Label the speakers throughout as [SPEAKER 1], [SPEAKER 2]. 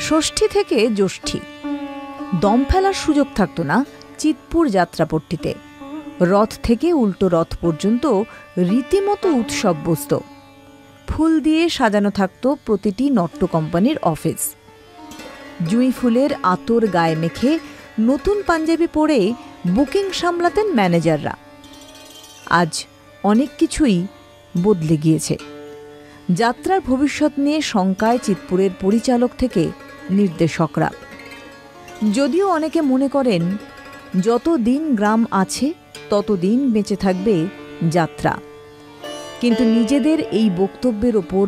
[SPEAKER 1] ষষ্ঠী থেকে জ্যৈষ্ঠী দম ফেলার সুযোগ থাকতো না চিৎপুর যাত্রাপট্টিতে। রথ থেকে উল্টো রথ পর্যন্ত রীতিমতো উৎসব বসত। ফুল দিয়ে সাজানো থাকত প্রতিটি নট্য কোম্পানির অফিস। জুঁই ফুলের আতর গায়ে মেখে নতুন পাঞ্জাবি পরে বুকিং সামলাতেন ম্যানেজাররা। আজ অনেক কিছুই বদলে গিয়েছে। যাত্রার ভবিষ্যৎ নিয়ে শঙ্কায় চিৎপুরের পরিচালক থেকে নির্দেশকরা। যদিও অনেকে মনে করেন যতদিন গ্রাম আছে ততদিন বেঁচে থাকবে যাত্রা, কিন্তু নিজেদের এই বক্তব্যের ওপর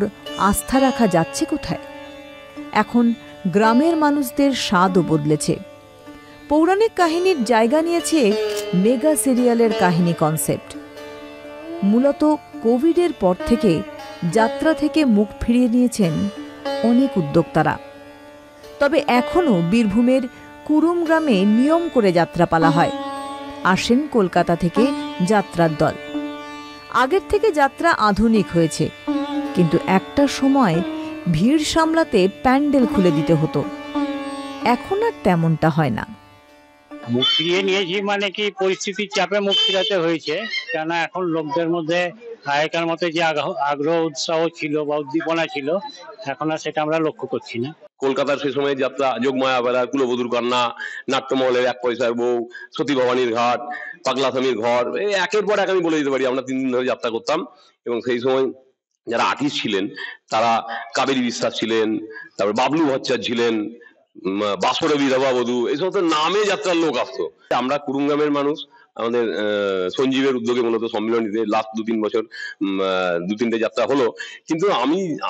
[SPEAKER 1] আস্থা রাখা যাচ্ছে কোথায়? এখন গ্রামের মানুষদের স্বাদও বদলেছে। পৌরাণিক কাহিনীর জায়গা নিয়েছে মেগা সিরিয়ালের কাহিনী কনসেপ্ট। মূলত কোভিডের পর থেকে যাত্রা থেকে মুখ ফিরিয়ে নিয়েছেন অনেক উদ্যোক্তারা। তবে এখনও বীরভূমের কুরুম গ্রামে নিয়ম করে যাত্রাপালা হয়। আসেন কলকাতা থেকে যাত্রার দল। আগের থেকে যাত্রা আধুনিক হয়েছে, কিন্তু একটা সময় ভিড় সামলাতে প্যান্ডেল খুলে দিতে হতো। এখন আর তেমনটা হয় না।
[SPEAKER 2] মুখ ফিরিয়ে নিয়েছি মানে কি, পরিস্থিতির চাপে মুখ ফিরাতে হয়েছে। কেন এখন লোকদের মধ্যে আগেকার মতো যে আগ্রহ উৎসাহ ছিল বা উদ্দীপনা ছিল, এখন আর সেটা আমরা লক্ষ্য করছি না।
[SPEAKER 3] কলকাতার সে সময় যাত্রা যোগমায়া বেলা, কুলবধূর কন্যা, নাট্যমহলের এক পয়সার বউ, সতী ভবানীর ঘাট, পাগলা স্বামীর ঘর, একের পর এক আমি বলে দিতে পারি। আমরা 3 দিন ধরে যাত্রা করতাম এবং সেই সময় যারা আর্টিস্ট ছিলেন তারা কাবেরী বিশ্বাস ছিলেন, তারপর বাবলু ভট্টাচার্য ছিলেন, বাসরে বিধবা বধূ, এই সমস্ত নামে যাত্রার লোক আসতো। আমরা কুরুঙ্গামের মানুষ, আমাদের সঞ্জীবের উদ্যোগে মূলত সম্মেলনীতে লাস্ট 2-3 বছর 2-3টে যাত্রা হলো। কিন্তু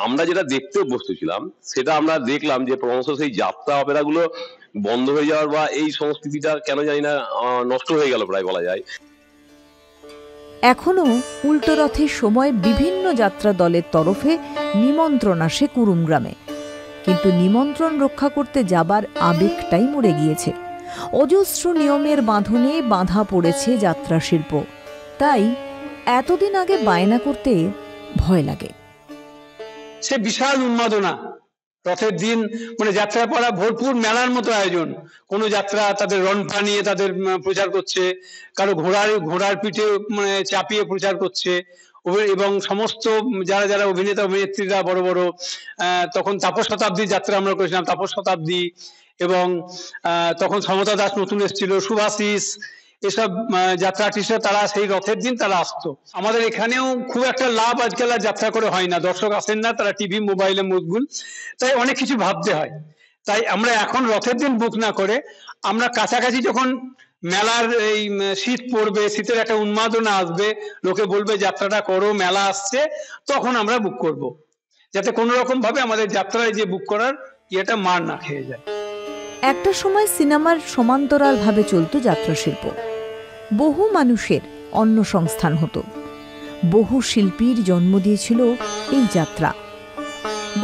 [SPEAKER 3] আমরা যেটা দেখতে অভ্যস্ত ছিলাম সেটা আমরা দেখলাম যে ক্রমশ সেই যাত্রা অপেরাগুলো বন্ধ হয়ে যাওয়ার বা এই সংস্কৃতিটা কেন জানি না নষ্ট হয়ে গেল প্রায় বলা যায়।
[SPEAKER 1] এখনও উল্টো রথের সময় বিভিন্ন যাত্রা দলের তরফে নিমন্ত্রণ আসে কুরুম গ্রামে, কিন্তু নিমন্ত্রণ রক্ষা করতে যাবার আবেগটাই মরে গিয়েছে। অজস্র নিয়মের বাঁধনে বাঁধা পড়েছে যাত্রা শিল্প, তাই এতদিন আগে বায়না করতে ভয় লাগে।
[SPEAKER 4] সে বিশাল উন্মাদনা রথের দিন, মানে যাত্রাপালা ভরপুর মেলার মতো আয়োজন। কোনো যাত্রা তাদের রনপা নিয়ে তাদের প্রচার করছে, কারো ঘোড়ার পিঠে মানে চাপিয়ে প্রচার করছে, এবং সমস্ত যারা অভিনেতা অভিনেত্রীরা বড় বড়, তখন তাপস শতাব্দীর যাত্রা আমরা করেছিলাম, তাপস শতাব্দী, এবং তখন সমতা দাস নতুন এসেছিল, শুভাশিস, এসব যাত্রা আর্টিস্টরা তারা সেই রথের দিন তারা আসতো। আমাদের এখানেও খুব একটা লাভ আজকাল আর যাত্রা করে হয় না, দর্শক আসেন না, তারা টিভি মোবাইলে মশগুল, তাই অনেক কিছু ভাবতে হয়। তাই আমরা এখন রথের দিন বুক না করে আমরা কাছাকাছি যখন মেলার এই শীত পড়বে, শীতের একটা উন্মাদনা আসবে, লোকে বলবে যাত্রাটা করো, মেলা আসছে, তখন আমরা বুক করব, যাতে কোনো রকম ভাবে আমাদের যাত্রায় যে বুক করার ইয়েটা মার না খেয়ে যায়।
[SPEAKER 1] একটা সময় সিনেমার সমান্তরাল ভাবে চলত যাত্রা শিল্প। বহু মানুষের অন্ন সংস্থান হতো, বহু শিল্পীর জন্ম দিয়েছিল এই যাত্রা।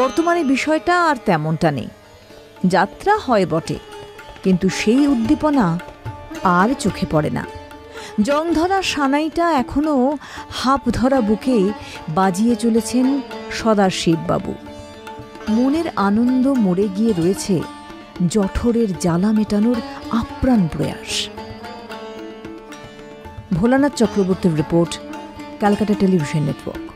[SPEAKER 1] বর্তমানে বিষয়টা আর তেমনটা নেই। যাত্রা হয় বটে, কিন্তু সেই উদ্দীপনা আর চোখে পড়ে না। জং ধরা সানাইটা এখনো হাঁপ ধরা বুকে বাজিয়ে চলেছেন সদাশিববাবু। মনের আনন্দ মরে গিয়ে রয়েছে জঠরের জ্বালা মেটানোর আপ্রাণ প্রয়াস। ভোলানাথ চক্রবর্তীর রিপোর্ট, ক্যালকাটা টেলিভিশন নেটওয়ার্ক।